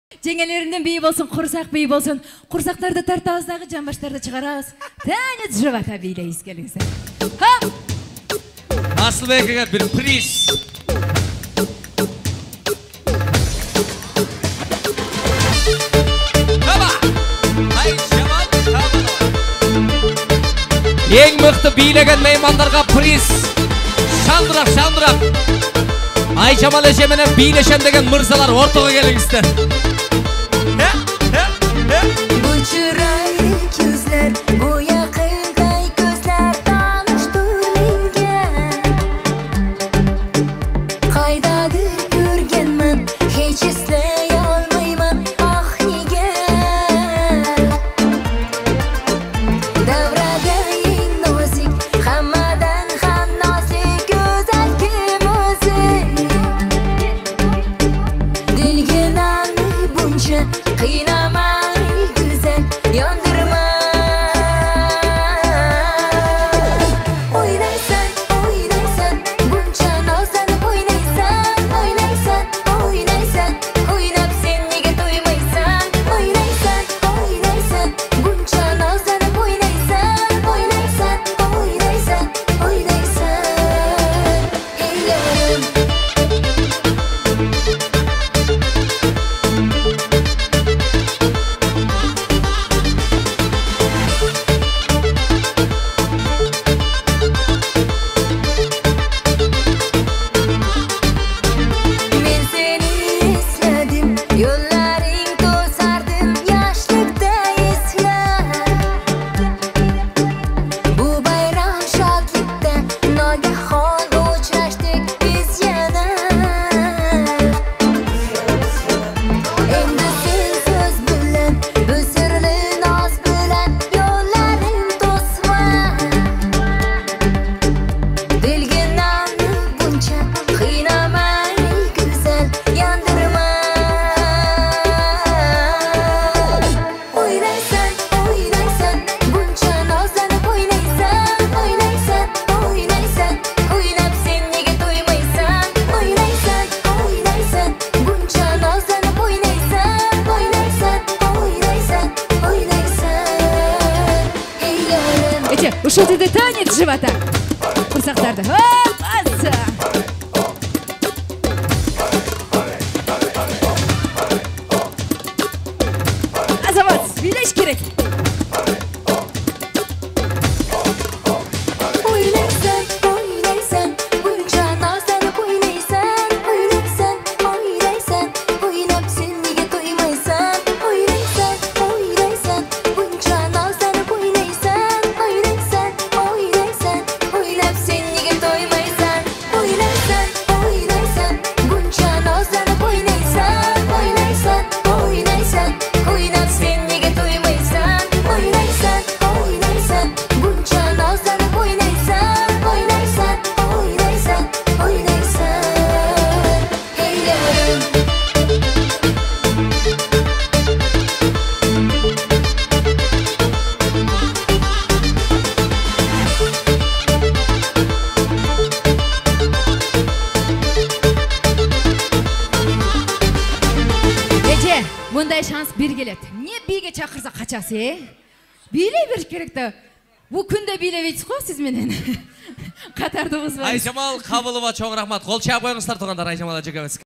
Жеңелерімден бей болсын, құрсақ бей болсын. Құрсақтарды тартауыздағы жамбаштарды шығарауыз. Тәңіз жывата бейлейіз келіңіздер. Асылбекеге бір приз. Ең мықты билеген меймандарға приз. Шандырақ. Айжамал әжеменен билешен деген мырзалар ортаға келіңіздер. Bu çıraylı gözler, bu yakınday gözler tanıştır menga. Qaydadır görgenman, hiç esley almayman, ah nega. Davrada eng nozik, hammadan ham nozik, go'zal kim o'zi. Dilginani buncha qiynama. Yandırma. Oynaysan, bunca nazlanıp oynaysan. Oynap sen nega to'ymaysan. Oynaysan, bunca nazlanıp oynaysan. Ey yarim. Ушел ты танец живота. Құрсақтарды. Аса! Азамат, билеш керек. Oynaysan, bunca nazlanıp oynaysan. Oynaysan, oynap sen nega to'ymaysan. Oynaysan, bunca nazlanıp oynaysan. Oynaysan, oynap sen nega to'ymaysan. Oynaysan, bunca nazlanıp oynaysan. Oynaysan, oynap sen nega to'ymaysan. Oynaysan, bunca nazlanıp oynaysan. Oynaysan. Ey yarim. Ece, bunday şans bir geledi. Niye biге çakırsa kaçası? Bile bir gerekti. Bu күндө билебейсиз го сиз менен. Катардыбыз бар. Айжамал Кабылова чоң рахмат. Кол чаап коюңуздар тугандар Айжамал эжеге.